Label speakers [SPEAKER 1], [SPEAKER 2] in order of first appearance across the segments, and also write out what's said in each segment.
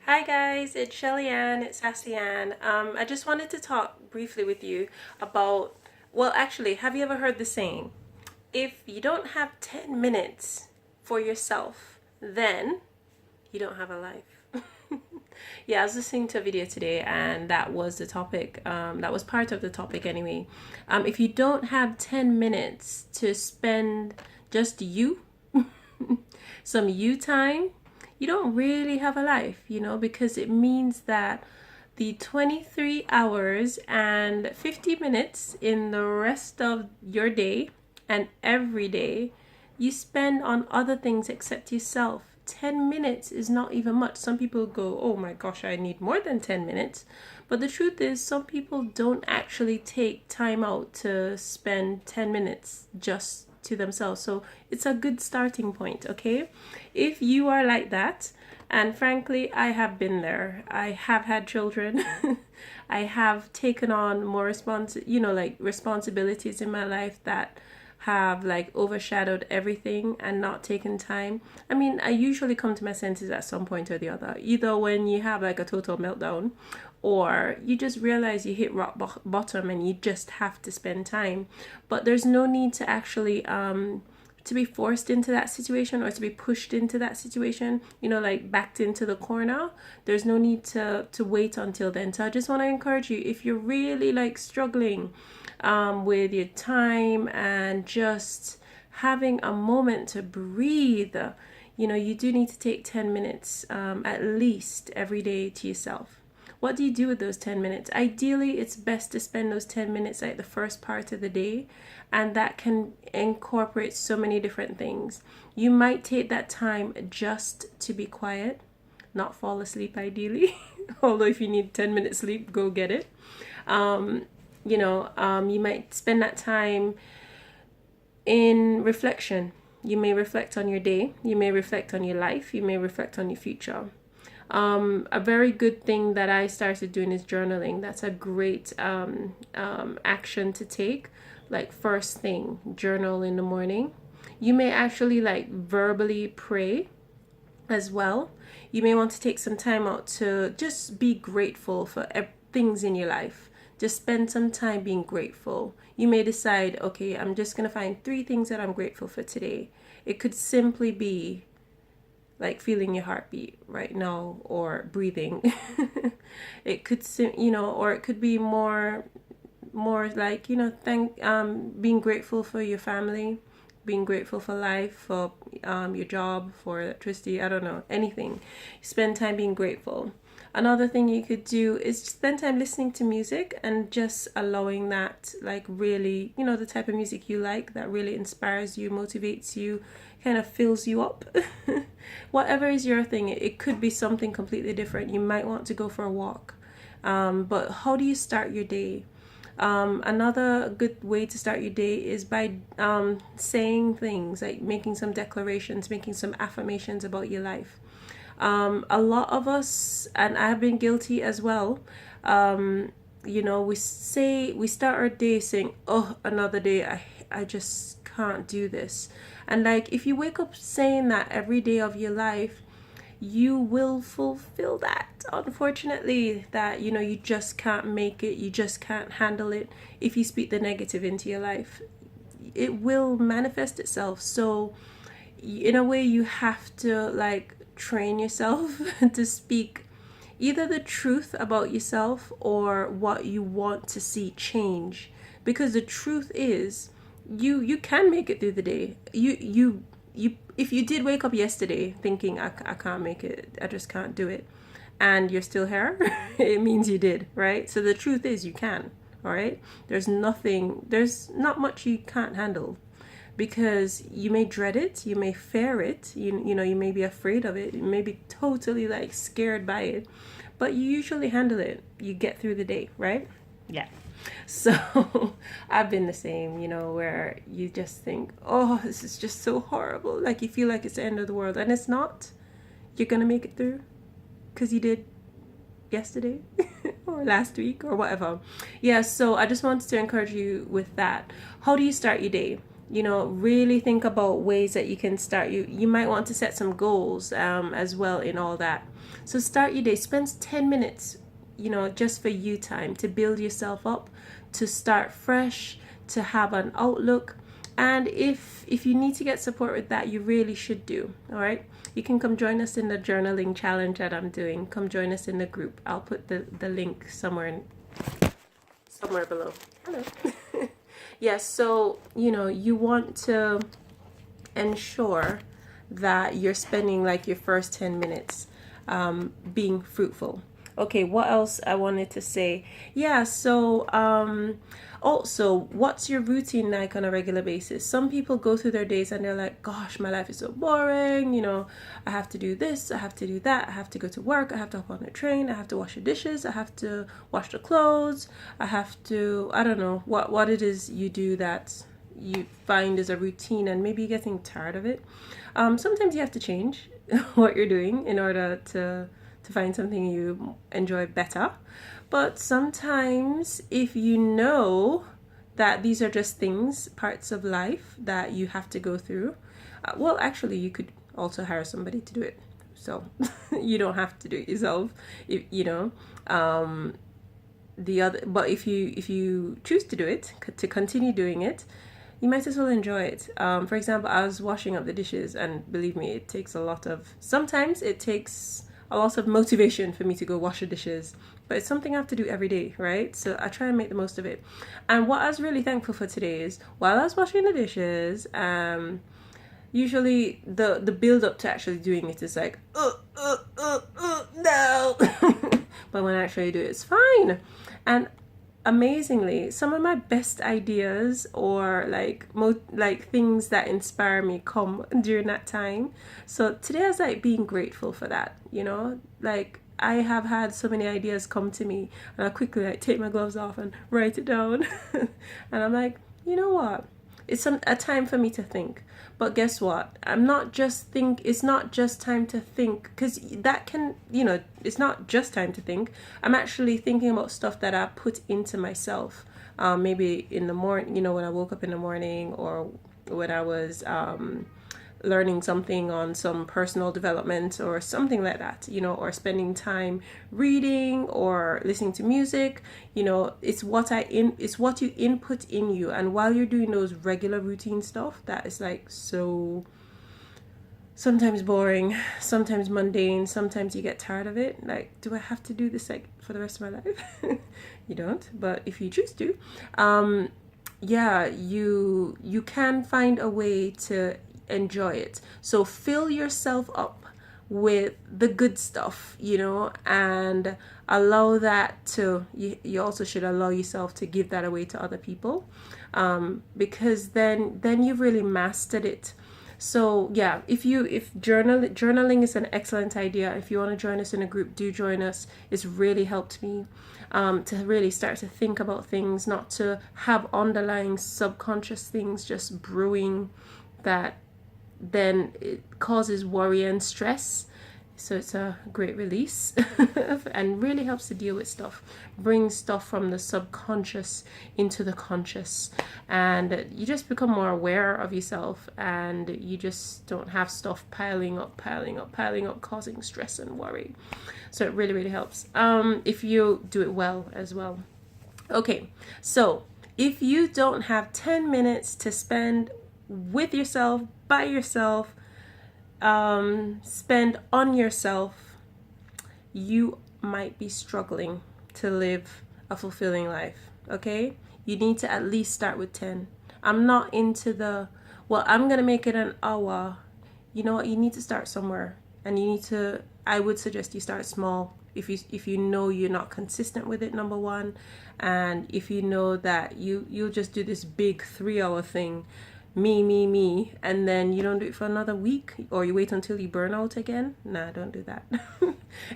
[SPEAKER 1] Hi guys, it's SASsy-Ann, it's SASsy-Ann. I just wanted to talk briefly with you about, well, actually, have you ever heard the saying, if you don't have 10 minutes for yourself, then you don't have a life? Yeah, I was listening to a video today and that was the topic. That was part of the topic anyway. If you don't have 10 minutes to spend just you, some you time, you don't really have a life, because it means that the 23 hours and 50 minutes in the rest of your day and every day you spend on other things except yourself. 10 minutes is not even much. Some people go, oh my gosh, I need more than 10 minutes. But the truth is, some people don't actually take time out to spend 10 minutes just to themselves. So it's a good starting point, okay? If you are like that, and frankly, I have been there. I have had children. I have taken on more responsibilities in my life that have like overshadowed everything and not taken time. I mean, I usually come to my senses at some point or the other, either when you have like a total meltdown or you just realize you hit rock bottom and you just have to spend time. But there's no need to actually to be forced into that situation or to be pushed into that situation, like backed into the corner. There's no need to wait until then. So I just want to encourage you, if you're really like struggling with your time and just having a moment to breathe, you do need to take 10 minutes at least every day to yourself. What do you do with those 10 minutes? Ideally, it's best to spend those 10 minutes like the first part of the day, and that can incorporate so many different things. You might take that time just to be quiet, not fall asleep ideally, although if you need 10 minutes sleep, go get it. You might spend that time in reflection. You may reflect on your day, you may reflect on your life, you may reflect on your future. A very good thing that I started doing is journaling. That's a great action to take. Like first thing, journal in the morning. You may actually like verbally pray as well. You may want to take some time out to just be grateful for things in your life. Just spend some time being grateful. You may decide, okay, I'm just going to find 3 things that I'm grateful for today. It could simply be like feeling your heartbeat right now or breathing. It could or it could be more like being grateful for your family, being grateful for life, for your job, for electricity, I don't know, anything. Spend time being grateful. Another thing you could do is spend time listening to music and just allowing that, like, really, the type of music you like that really inspires you, motivates you, kind of fills you up. Whatever is your thing, it could be something completely different. You might want to go for a walk. But how do you start your day? Another good way to start your day is by saying things, like making some declarations, making some affirmations about your life. A lot of us, and I have been guilty as well, we start our day saying, oh, another day, I just can't do this. And like, if you wake up saying that every day of your life, you will fulfill that, unfortunately, that you just can't make it, you just can't handle it. If you speak the negative into your life, it will manifest itself. So in a way, you have to like train yourself to speak either the truth about yourself or what you want to see change, because the truth is you can make it through the day. You if you did wake up yesterday thinking I can't make it, I just can't do it, and you're still here, it means you did, right? So the truth is you can. All right, there's not much you can't handle, because you may dread it, you may fear it, you may be afraid of it, you may be totally like scared by it, but you usually handle it. You get through the day, right? Yeah. So I've been the same, where you just think, oh, this is just so horrible. Like you feel like it's the end of the world, and it's not. You're gonna make it through because you did yesterday or last week or whatever. Yeah, so I just wanted to encourage you with that. How do you start your day? You know, really think about ways that you can start. You might want to set some goals as well in all that. So start your day. Spend 10 minutes, you know, just for you time to build yourself up, to start fresh, to have an outlook. And if you need to get support with that, you really should do. All right. You can come join us in the journaling challenge that I'm doing. Come join us in the group. I'll put the link somewhere below. Hello. Yes, so you know, you want to ensure that you're spending like your first 10 minutes being fruitful. Okay, what else I wanted to say? Yeah, so also, what's your routine like on a regular basis? Some people go through their days and they're like, gosh, my life is so boring. You know, I have to do this, I have to do that, I have to go to work, I have to hop on the train, I have to wash the dishes, I have to wash the clothes, I have to, I don't know what it is you do that you find as a routine and maybe you're getting tired of it. Sometimes you have to change what you're doing in order to find something you enjoy better. But sometimes if you know that these are just things, parts of life that you have to go through, well, actually, you could also hire somebody to do it. So you don't have to do it yourself, if, you know. But if you choose to do it, to continue doing it, you might as well enjoy it. For example, I was washing up the dishes, and believe me, it takes sometimes it takes a lot of motivation for me to go wash the dishes, but it's something I have to do every day, right? So I try and make the most of it. And what I was really thankful for today is, while I was washing the dishes, usually the build up to actually doing it is like, no. But when I actually do it, it's fine. And amazingly, some of my best ideas or like things that inspire me come during that time. So today I was like being grateful for that, you know, like I have had so many ideas come to me and I quickly like take my gloves off and write it down. And I'm like, you know what, it's a time for me to think. But guess what? It's not just time to think, because that can, you know, it's not just time to think. I'm actually thinking about stuff that I put into myself. Maybe in the morning, you know, when I woke up in the morning, or when I was learning something on some personal development or something like that, you know, or spending time reading or listening to music. You know, it's what you input in you. And while you're doing those regular routine stuff that is like so sometimes boring, sometimes mundane, sometimes you get tired of it, like, do I have to do this like for the rest of my life? You don't, but if you choose to, yeah, you can find a way to enjoy it. So fill yourself up with the good stuff, you know, and allow that to, you also should allow yourself to give that away to other people, because then you've really mastered it. So yeah, if journaling is an excellent idea. If you want to join us in a group, do join us. It's really helped me to really start to think about things, not to have underlying subconscious things just brewing that then it causes worry and stress. So it's a great release and really helps to deal with stuff, bring stuff from the subconscious into the conscious, and you just become more aware of yourself, and you just don't have stuff piling up, causing stress and worry. So it really, really helps if you do it well as well. Okay, so if you don't have 10 minutes to spend with yourself, by yourself, spend on yourself, you might be struggling to live a fulfilling life. Okay, you need to at least start with 10. I'm not into I'm gonna make it an hour. You know what, you need to start somewhere, and I would suggest you start small. If you know you're not consistent with it, number one, and if you know that you'll just do this big 3-hour thing, me, and then you don't do it for another week, or you wait until you burn out again. Nah, don't do that.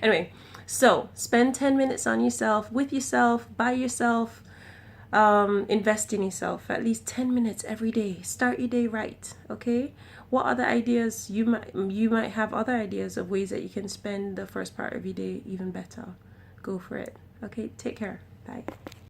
[SPEAKER 1] Anyway, so spend 10 minutes on yourself, with yourself, by yourself. Invest in yourself at least 10 minutes every day. Start your day right. Okay, what other ideas? You might have other ideas of ways that you can spend the first part of your day even better. Go for it. Okay, take care. Bye.